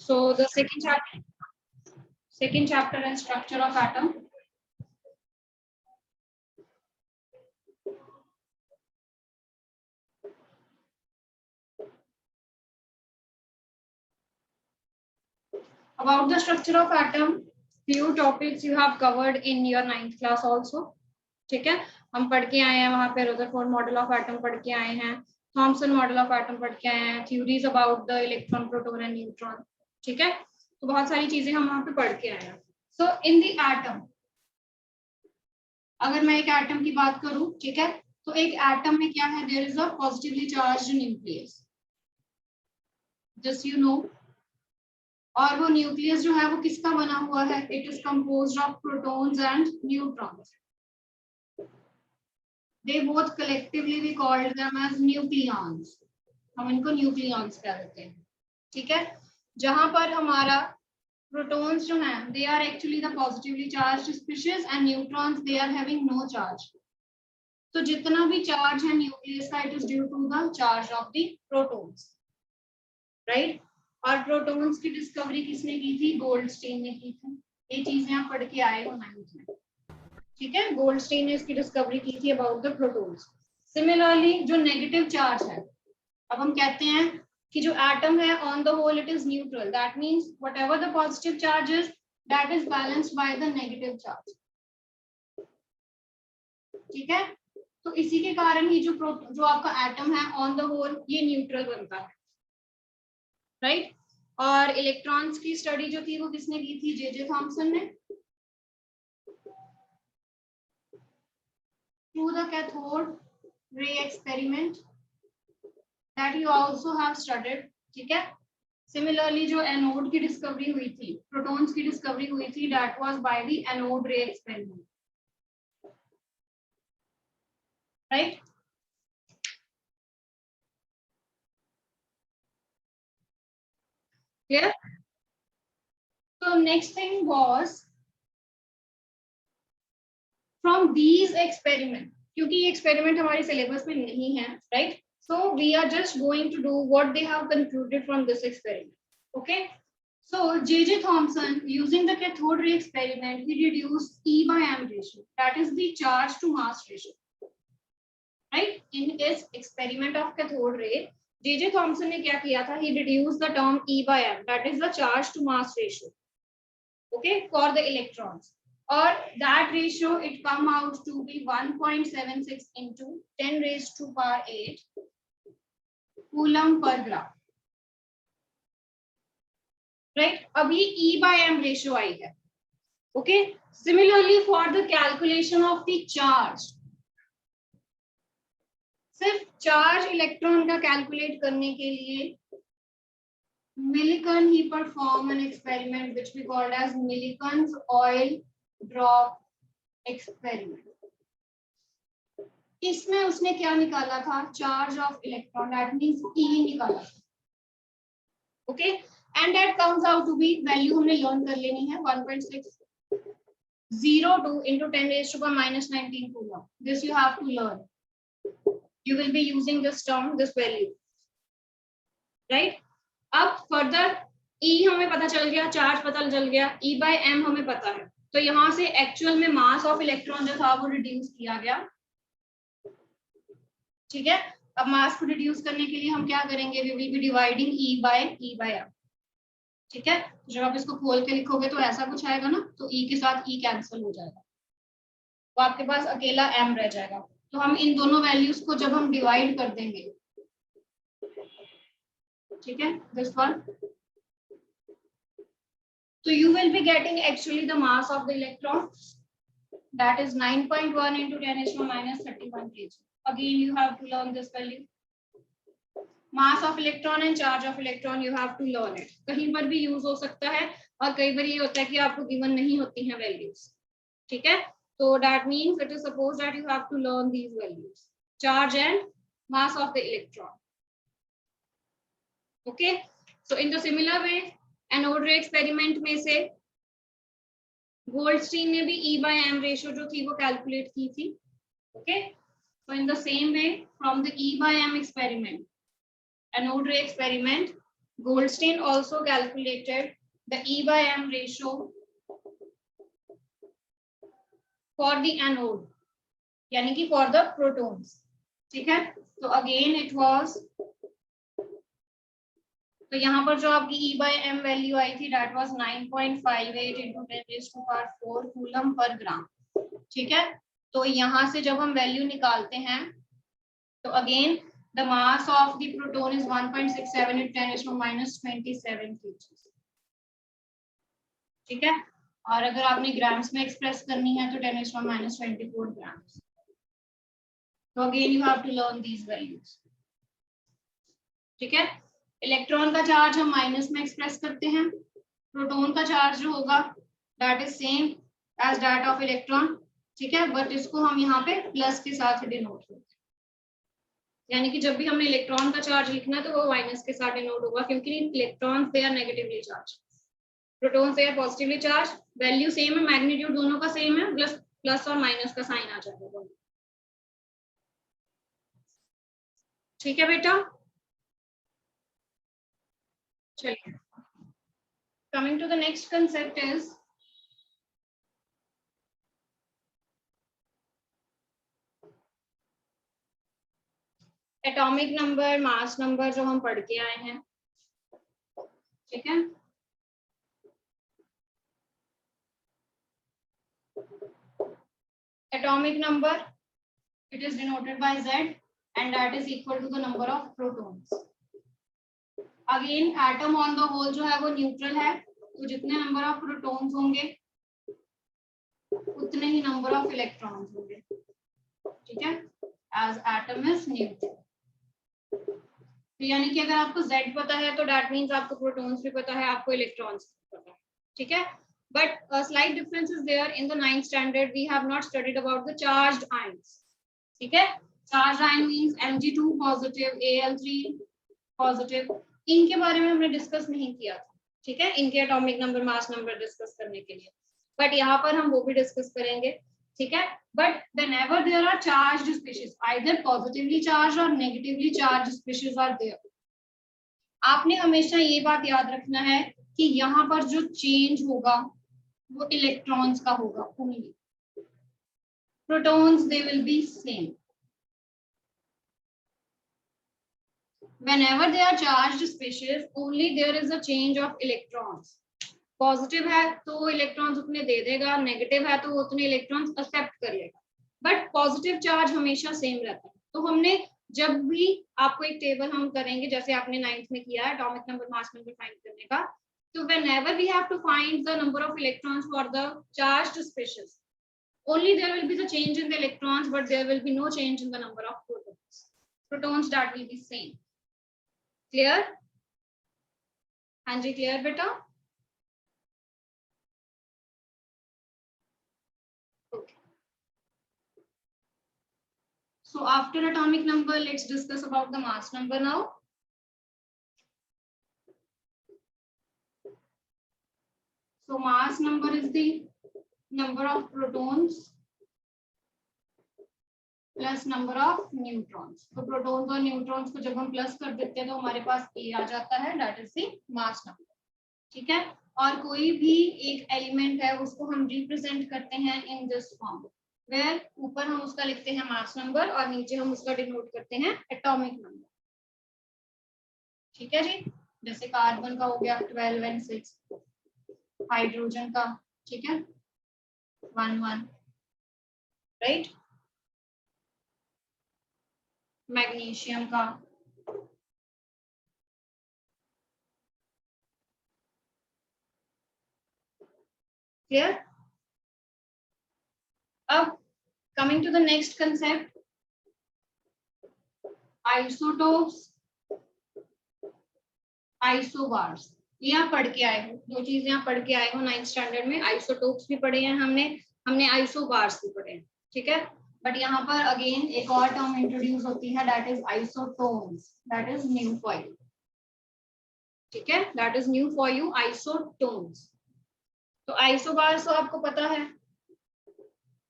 So the second chapter is structure of atom. About the structure of atom, few topics you have covered in your 9th class also. ठीक है, हम पढ़ के आए हैं वहां पे रदरफोर्ड मॉडल ऑफ एटम पढ़ के आए हैं, थॉमसन मॉडल ऑफ एटम पढ़ के आए हैं, theories about the electron proton and neutron. ठीक है, तो बहुत सारी चीजें हम वहां पे पढ़ के आए हैं. सो इन द एटम, अगर मैं एक एटम की बात करूं, ठीक है, तो एक एटम में क्या है, there is a positively charged nucleus, just you know. और वो न्यूक्लियस जो है वो किसका बना हुआ है, it is composed of protons and neutrons. They both collectively we called them as nucleons. हम इनको न्यूक्लियॉन्स कहते हैं. ठीक है, जहां पर हमारा प्रोटॉन्स जो हैं they are actually the positively charged species and neutrons they are having no charge. तो जितना भी चार्ज है न्यूक्लियस का, it is due to the charge of the protons, right? और प्रोटॉन्स की डिस्कवरी किसने की थी, गोल्डस्टीन ने की थी. ये चीजें आप पढ़ के आए हो 9th में. ठीक है, गोल्डस्टीन ने इसकी डिस्कवरी की थी अबाउट द प्रोटॉन्स. सिमिलरली जो नेगेटिव चार्ज है, अब हम कहते हैं कि जो एटम है on the whole it is neutral, that means whatever the positive charge is that is balanced by the negative charge. ठीक है, तो इसी के कारण ही जो आपका एटम है ऑन द होल ये न्यूट्रल बनता है, राइट? और इलेक्ट्रॉन्स की स्टडी जो थी वो किसने की थी, जे थॉमसन ने, through the cathode ray experiment that you also have studied. ठीक है, सिमिलरली जो एनोड की डिस्कवरी हुई थी, प्रोटॉन्स की डिस्कवरी हुई थी, that was by the anode ray experiment, right? Clear? So next thing was from these experiment, क्योंकि ये एक्सपेरिमेंट हमारे सिलेबस में नहीं है, right? So we are just going to do what they have concluded from this experiment. Okay, so J.J. Thomson, using the cathode ray experiment, he reduced E by M ratio, that is the charge to mass ratio, right? In his experiment of cathode ray, J.J. Thomson ने क्या किया था, he reduced the term E by M, that is the charge to mass ratio, okay, for the electrons. Or that ratio it come out to be 1.76 into 10 raised to power 8 coulomb per gram, right? अभी E by M ratio आई है. Okay, similarly for the calculation of the charge, सिर्फ charge electron का calculate करने के लिए Millikan he performed an experiment which we called as Millikan's oil drop experiment. इसमें उसने क्या निकाला था, charge of electron, that means E निकाला था. Okay, and that comes out to be, value हमने लर्न कर लेनी है, 1.602 into 10 raised to power minus 19 coulomb. This you have to learn. You will be using this term, this value, right? अब further E हमें पता चल गया, charge पता चल गया, E by M हमें पता है, तो यहाँ से एक्चुअल में मास ऑफ इलेक्ट्रॉन जो था वो रिड्यूस किया गया. ठीक है, अब मास को रिड्यूस करने के लिए हम क्या करेंगे, we will be dividing E by M. ठीक है, जब आप इसको खोल के लिखोगे तो ऐसा कुछ आएगा ना, तो E के साथ E कैंसिल हो जाएगा, तो आपके पास अकेला M रह जाएगा. तो हम इन दोनों वैल्यूज को जब हम डिवाइड कर देंगे, ठीक है, this one, so you will be getting actually the mass of the electron, that is 9.1 into 10 raised to minus 31 kg. Again you have to learn this value. Mass of electron and charge of electron you have to learn it. कहीं पर भी use हो सकता है, और कई बार ये होता है कि आपको गिवन नहीं होती हैं वैल्यूज. ठीक है, so that means it is supposed that you have to learn these values, charge and mass of the electron. Okay, so in the similar way anode रे एक्सपेरिमेंट में से गोल्डस्टीन ने भी E by M रेशियो जो थी वो calculate की थी. Okay, so in the same way from the E by M experiment, anode रे experiment, Goldstein also calculated the E/M ratio for the anode, यानी कि for the protons. ठीक है, तो again it was, तो यहाँ पर जो आपकी E/M वैल्यू आई थी that was 9.58 into 10⁴ coulomb per ग्राम. ठीक है, तो यहाँ से जब हम वैल्यू निकालते हैं तो again the mass of the proton is 1.67 into 10⁻⁻27 kg. ठीक है, और अगर आपने ग्राम्स में एक्सप्रेस करनी है तो 10⁻⁻24 ग्राम्स. तो again you have to learn these values. ठीक है, इलेक्ट्रॉन का चार्ज हम माइनस में एक्सप्रेस करते हैं, प्रोटॉन का चार्ज जो होगा that is same as that of electron. ठीक है, बट इसको हम यहाँ पे प्लस के साथ डिनोट करते हैं, यानी कि जब भी हमने इलेक्ट्रॉन का चार्ज लिखना है तो वो माइनस के साथ डिनोट होगा, क्योंकि electrons they are negatively charge, protons they are positively charge. Value same है, मैग्नीट्यूड दोनों का सेम है, प्लस प्लस और माइनस का साइन आ जाएगा. ठीक है बेटा, चलिए coming to the next concept is atomic number, mass number जो हम पढ़ के आए हैं. ठीक है, atomic number it is denoted by Z and that is equal to the number of protons. Again atom on the whole जो है वो neutral है, तो जितने number of protons होंगे उतने ही number of electrons होंगे. ठीक है, as atom is neutral. तो यानी कि अगर आपको Z पता है तो that means आपको protons भी पता है, आपको electrons भी पता है. ठीक है, but a slight difference is there. In the 9th standard we have not studied about the charged ions. ठीक है, charged ion means Mg2 positive, Al3 positive. इनके बारे में हमने डिस्कस नहीं किया था. ठीक है, इनके atomic number, mass number discuss करने के लिए, बट यहाँ पर हम वो भी डिस्कस करेंगे. ठीक है, but whenever there are charged species, either positively charged or negatively charged species are there. आपने हमेशा ये बात याद रखना है कि यहाँ पर जो चेंज होगा वो इलेक्ट्रॉन्स का होगा only. Protons they will be same. whenever they are charged species only there is a change of electrons. Positive है तो इलेक्ट्रॉन्स उतने दे देगा, नेगेटिव है तो उतने इलेक्ट्रॉन्स एक्सेप्ट कर लेगा, बट पॉजिटिव चार्ज हमेशा सेम रहता है. तो हमने जब भी आपको एक टेबल हम करेंगे जैसे आपने 9th में किया है atomic number, mass number find करने का, so whenever we have to find the number of electrons for the charged species, only there will be the change in the electrons, but there will be no change in the number of protons. Protons that will be same. Clear? हाँ जी, clear बेटा? Okay. So after atomic number, let's discuss about the mass number now. So mass number is the number of protons plus number of neutrons. तो protons और neutrons को जब हम plus कर देते हैं तो हमारे पास ए आ जाता है, that is the mass number. ठीक है, और कोई भी एक एलिमेंट है उसको हम रिप्रेजेंट करते हैं इन दिस फॉर्म, वेयर ऊपर हम उसका लिखते हैं मास नंबर और नीचे हम उसका डिनोट करते हैं एटॉमिक नंबर. ठीक है जी, जैसे कार्बन का हो गया 12 and 6, हाइड्रोजन का ठीक है 1 1, राइट, मैग्नीशियम का क्लियर. अब coming to the next concept, isotopes, isobars. ये आप पढ़ के आए हो, दो चीजें आप पढ़ के आए हो 9th स्टैंडर्ड में. आइसोटोप्स भी पढ़े हैं हमने आइसोबार्स भी पढ़े हैं. ठीक है, बट यहाँ पर अगेन एक और टर्म इंट्रोड्यूस होती है, that is isotones, that is new for you. ठीक है, that is new for you, isotones. तो आइसोबार्स तो आपको पता है,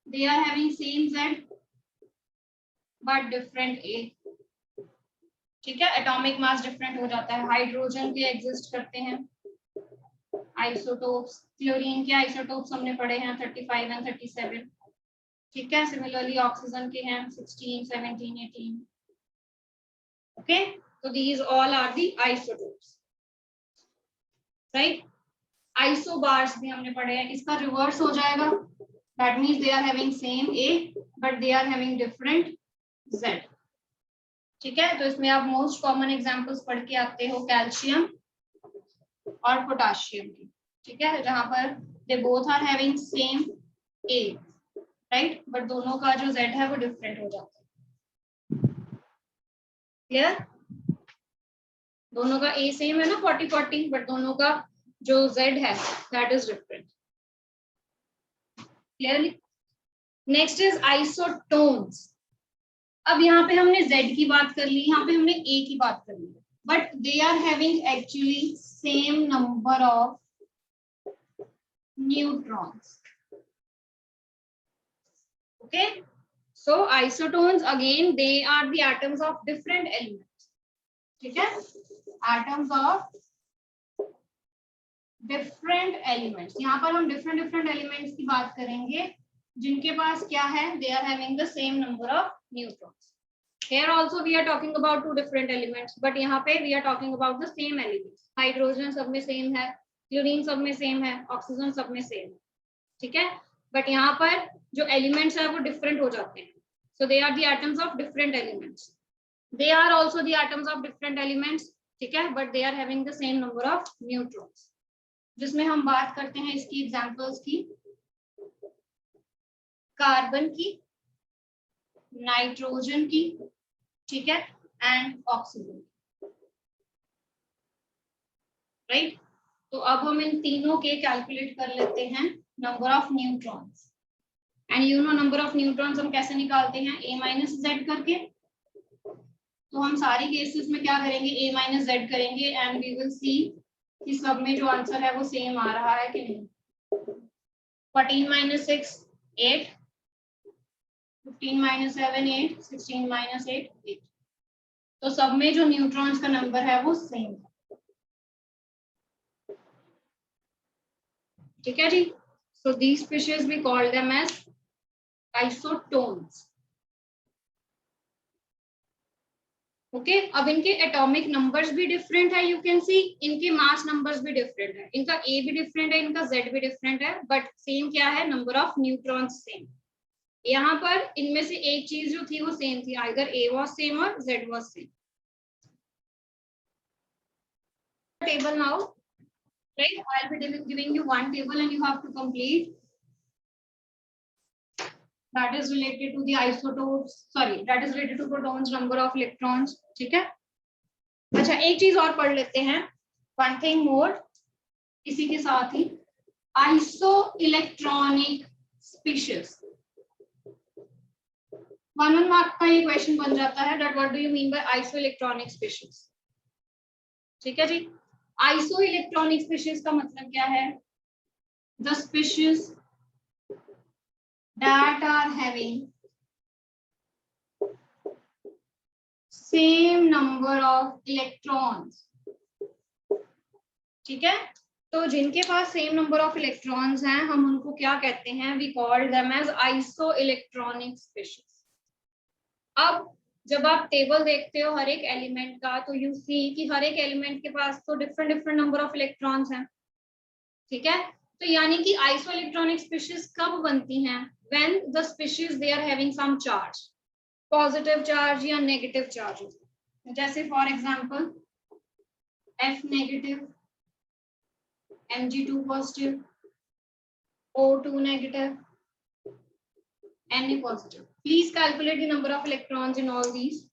they are having same Z but different A. ठीक है, एटॉमिक मास डिफरेंट हो जाता है। हाइड्रोजन के एग्जिस्ट करते हैं आइसोटोप्स, क्लोरीन के आइसोटोप्स हमने पढ़े हैं 35 एंड 37। ठीक है, सिमिलरली ऑक्सीजन के हैं 16, 17, 18। Okay, so these all are the isotopes, right? Isobars भी हमने पढ़े हैं, इसका रिवर्स हो जाएगा, that means they are having same A but they are having different Z। ठीक है, तो इसमें आप मोस्ट कॉमन एग्जांपल्स पढ़ के आते हो कैल्शियम और पोटाशियम की। ठीक है, जहां पर they both are having same A, right, but दोनों का जो Z है वो डिफरेंट हो जाता है। क्लियर? दोनों का A सेम है ना 40-40, बट दोनों का जो Z है that is different. Clearly? Next is isotones. अब यहाँ पे हमने Z की बात कर ली, यहाँ पे हमने A की बात कर ली, but they are having actually same number of neutrons. Okay, so isotones again they are the atoms of different elements। ठीक है, atoms of different elements। यहाँ पर हम different elements की बात करेंगे जिनके पास क्या है, they are having the same number of neutrons। Here also we are talking about two different elements, but यहाँ पे we are talking about the same elements। Hydrogen सब में सेम है, क्लोरीन सब में सेम है, ऑक्सीजन सब में सेम है। ठीक है, बट यहाँ पर जो एलिमेंट्स है वो डिफरेंट हो जाते हैं। So they are the atoms of different elements। They are also the atoms of different elements, ठीक है, but they are having the same number of neutrons। जिसमें हम बात करते हैं इसकी एग्जांपल्स की, कार्बन की, नाइट्रोजन की, ठीक है, एंड ऑक्सीजन, राइट। तो अब हम इन तीनों के कैलकुलेट कर लेते हैं number of neutrons. And you know number of neutrons हम कैसे निकालते हैं, A माइनस Z करके। तो हम सारी केसेस में क्या करेंगे, A माइनस Z करेंगे एंड वी विल सी कि सब में जो आंसर है वो सेम आ रहा है कि नहीं। 14 माइनस 6 8, 15 माइनस 7 8, 16 माइनस 8 8। तो सब में जो न्यूट्रॉन्स का नंबर है वो सेम है। ठीक है जी, so these species we call them as isotones. Okay, अब इनके एटॉमिक नंबर्स भी डिफरेंट है, यू कैन सी इनके मास नंबर्स भी डिफरेंट है, इनका A भी डिफरेंट है, इनका Z भी डिफरेंट है, बट सेम क्या है, नंबर ऑफ न्यूट्रॉन्स सेम। यहाँ पर इनमें से एक चीज जो थी वो सेम थी, आइदर A वाज सेम और Z was same. Table now, right, I will be giving you one table and you have to complete, that is related to the isotopes, sorry, that is related to protons, number of electrons। ठीक है, अच्छा एक चीज और पढ़ लेते हैं, one thing more इसी के साथ ही, आइसो इलेक्ट्रॉनिक स्पीशीज। 1 मार्क का ये क्वेश्चन बन जाता है, that what do you mean by iso electronic species. ठीक है जी, आइसो इलेक्ट्रॉनिक स्पीशीज का मतलब क्या है, the species that are having same number of electrons। ठीक है, तो जिनके पास सेम नंबर ऑफ इलेक्ट्रॉन्स हैं हम उनको क्या कहते हैं, we call them as isoelectronic species. अब जब आप टेबल देखते हो हर एक एलिमेंट का, तो यू सी कि हर एक एलिमेंट के पास तो डिफरेंट नंबर ऑफ इलेक्ट्रॉन्स हैं। ठीक है, तो यानी कि आइसो इलेक्ट्रॉनिक स्पीशीज कब बनती हैं, when the species they are having some charge, positive charge या negative charge। जैसे for example F negative, Mg2 positive, O2 negative, Na positive। Please calculate the number of electrons in all these।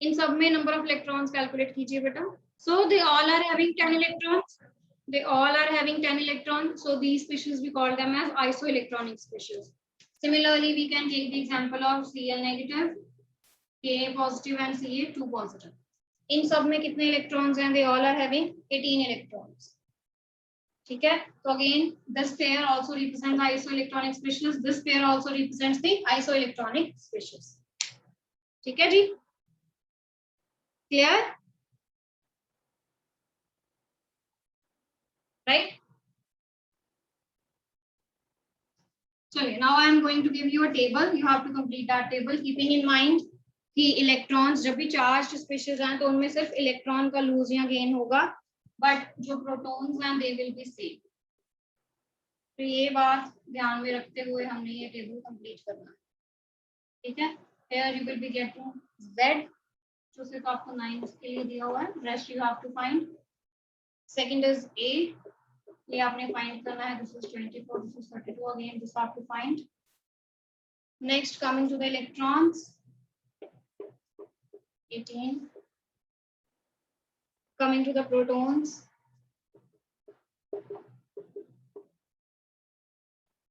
इन सब में number of electrons calculate कीजिए बेटा। So they all are having 10 electrons। They all are having 10 electrons, so these species we call them as isoelectronic species। Similarly, we can take the example of Cl negative, Ka positive and Ca2 positive। इन सब में कितने electrons हैं, they all are having 18 electrons। ठीक है, तो again this pair also represents the isoelectronic species, this pair also represents the isoelectronic species। ठीक है जी, क्लियर, राइट? चलिए, now I am going to give you a table, you have to complete that table, keeping in mind कि electrons जब भी charge species हैं तो उनमें सिर्फ इलेक्ट्रॉन का लूज या गेन होगा, बट जो प्रोटॉन्स हैं दे विल बी सेम। तो ये बात ध्यान में रखते हुए हमने ये टेबल कंप्लीट करना है, ठीक है? Here you will be getting Z, जो सिर्फ आपको 9 के लिए दिया हुआ है, rest you have to find. Second is A, ये आपने find करना है, this is 24, this is 32 again, this have to find. Next, coming to the electrons, 18. Coming to the protons,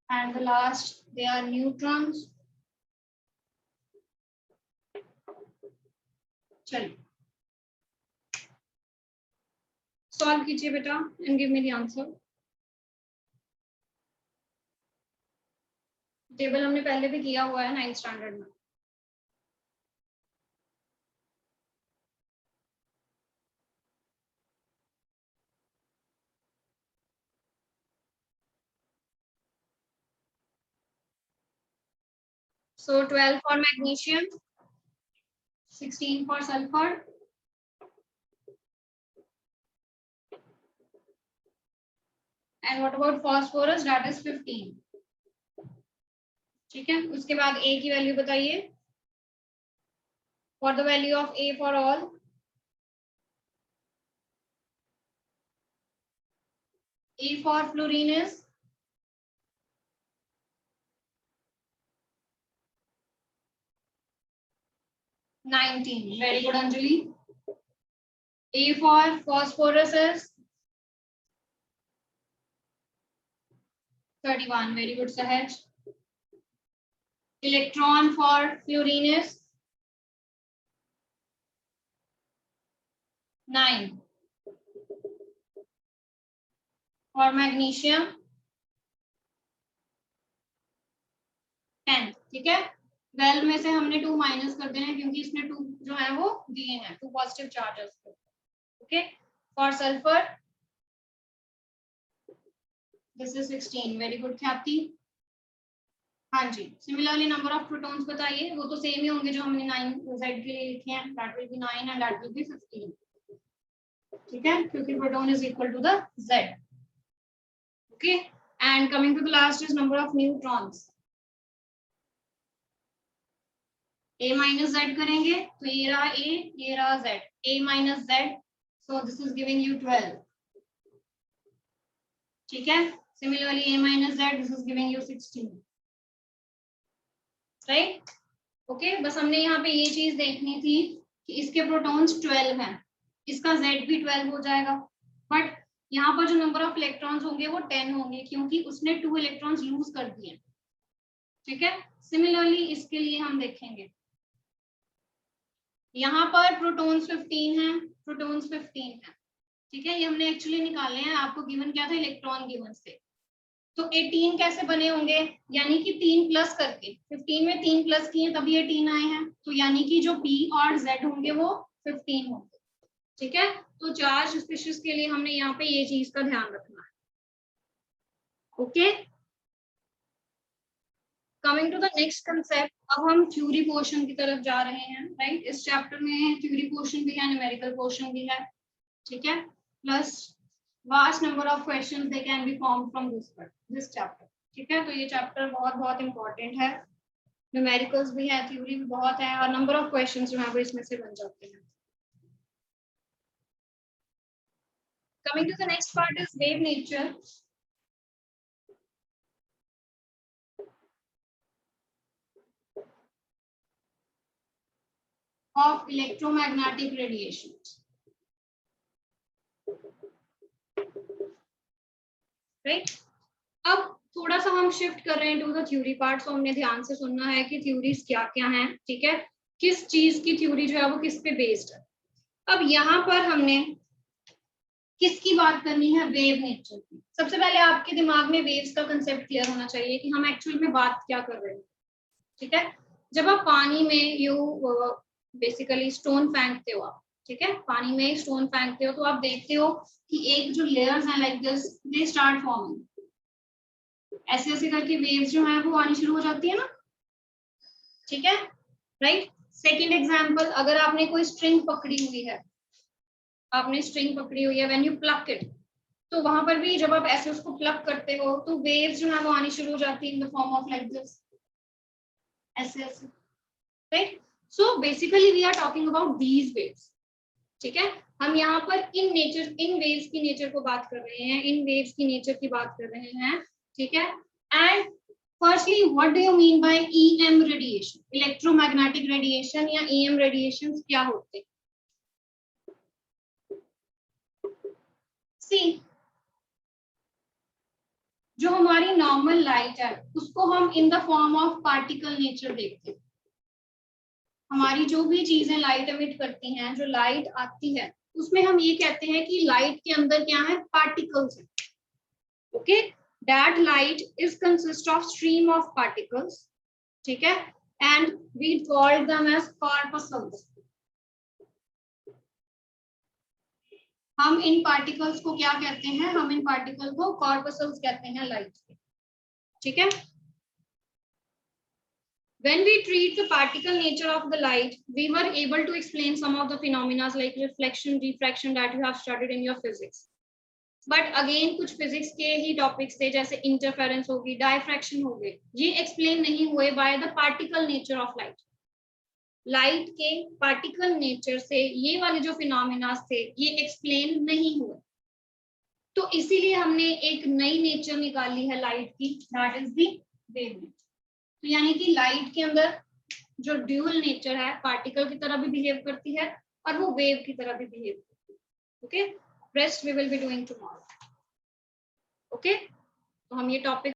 and the last they are neutrons. चलिए, solve कीजिए बेटा and give me the answer. Table हमने पहले भी किया हुआ है 9th standard में। So 12 for magnesium, 16 for sulfur, and what about phosphorus? That is 15. ठीक है, उसके बाद A की वैल्यू बताइए। For the value of A for all, A for fluorine is 19. Very good, Anjali. A for phosphorus is 31. Very good, Sahaj. Electron for fluorine is 9. For magnesium 10. ठीक है, 12 में से हमने 2 माइनस कर देना है क्योंकि इसने 2 जो है वो दिए हैं, 2 positive charges. Okay, for sulphur this is 16. Very good ख्याति। हाँ जी, सिमिलरली नंबर ऑफ प्रोटॉन्स बताइए, वो तो सेम ही होंगे जो हमने 9 Z के लिए लिखे हैं, that will be 9 and that will be 15। ठीक है, क्योंकि proton is equal to the Z। Okay, and coming to the last is number of neutrons. A minus Z करेंगे तो ये रहा A, ये रहा Z, A minus Z, so this is giving you 12। ठीक है, similarly A minus Z, this is giving you 16, right? Okay, बस हमने यहाँ पे ये चीज देखनी थी कि इसके प्रोटॉन्स 12 हैं, इसका Z भी 12 हो जाएगा, बट यहाँ पर जो नंबर ऑफ इलेक्ट्रॉन्स होंगे वो 10 होंगे क्योंकि उसने 2 इलेक्ट्रॉन्स लूज कर दिए। ठीक है, सिमिलरली इसके लिए हम देखेंगे, यहाँ पर प्रोटॉन्स 15 हैं, प्रोटॉन्स 15 हैं। ठीक है, ये हमने एक्चुअली निकाले हैं, आपको गिवन क्या था, इलेक्ट्रॉन गिवन से। तो 18 कैसे बने होंगे, यानी कि 3 प्लस करके, 15 में 3 प्लस किए तभी 18 आए हैं, तो यानी कि जो P और Z होंगे वो 15 होंगे। ठीक है, तो चार्ज स्पीशीज के लिए हमने यहाँ पे ये चीज का ध्यान रखना है। Okay, coming to the next concept, अब हम थ्योरी पोर्शन की तरफ जा रहे हैं, राइट? इस चैप्टर में थ्योरी पोर्शन भी है, न्यूमेरिकल पोर्शन भी है, ठीक है, plus vast number of questions they can be formed from this chapter. ठीक है, तो ये चैप्टर बहुत बहुत इंपॉर्टेंट है, न्यूमेरिकल्स भी है, थ्योरी भी बहुत है, और नंबर ऑफ क्वेश्चंस जो है वो इसमें से बन जाते हैं। Coming to the next part is wave nature. Of electromagnetic radiation, right? अब थोड़ा सा हम शिफ्ट कर रहे हैं टू द थ्योरी पार्ट, तो हमने ध्यान से सुनना है कि थ्योरीज क्या क्या हैं। ठीक है, किस चीज की थ्योरी जो है वो किस पे बेस्ड है। अब यहाँ पर हमने किसकी बात करनी है, वेव नेचर की। सबसे पहले आपके दिमाग में वेव्स का कंसेप्ट क्लियर होना चाहिए कि हम एक्चुअल में बात क्या कर रहे हैं। ठीक है, जब आप पानी में यू बेसिकली स्टोन फेंकते हो आप, ठीक है, पानी में स्टोन फेंकते हो तो आप देखते हो कि एक जो लेयर्स हैं like this they start forming, ऐसे ऐसे करके वेव्स जो है वो आनी शुरू हो जाती है ना, ठीक है, राइट। सेकेंड एग्जाम्पल, अगर आपने कोई स्ट्रिंग पकड़ी हुई है, आपने स्ट्रिंग पकड़ी हुई है, व्हेन यू प्लक इट, तो वहां पर भी जब आप ऐसे उसको प्लक करते हो तो वेव्स जो है वो आनी शुरू हो जाती है in the form of like this, ऐसे ऐसे, right. So basically we are talking about these waves, ठीक है। हम यहाँ पर इन नेचर, इन वेव्स की नेचर को बात कर रहे हैं, इन वेव्स की नेचर की बात कर रहे हैं, ठीक है। And firstly what do you mean by EM radiation, electromagnetic radiation या ईएम रेडिएशंस क्या होते हैं? सी, जो हमारी नॉर्मल लाइट है उसको हम इन the form of particle nature देखते हैं। हमारी जो भी चीजें लाइट एमिट करती हैं, जो लाइट आती है, उसमें हम ये कहते हैं कि लाइट के अंदर क्या है, पार्टिकल्स है, okay. That light is consist of stream of particles, ठीक है, and we call them as corpuscles. हम इन पार्टिकल्स को क्या कहते हैं, हम इन पार्टिकल को कॉर्पस्कल्स कहते हैं लाइट के, ठीक है। When we treat the particle nature of the light, we were able to explain some of the phenomena like reflection, diffraction that you have studied in your physics. But again कुछ physics के ही topics थे, जैसे interference होगी, diffraction हो गए, ये explain नहीं हुए by the particle nature of light. Light के particle nature से ये वाले जो phenomena थे ये explain नहीं हुए, तो इसीलिए हमने एक नई nature निकाली है light की, that is the wavelength. तो यानी कि लाइट के अंदर जो ड्यूअल नेचर है, पार्टिकल की तरह भी बिहेव करती है और वो वेव की तरह भी बिहेव करती है, okay. Rest we will be doing tomorrow, okay. तो हम ये टॉपिक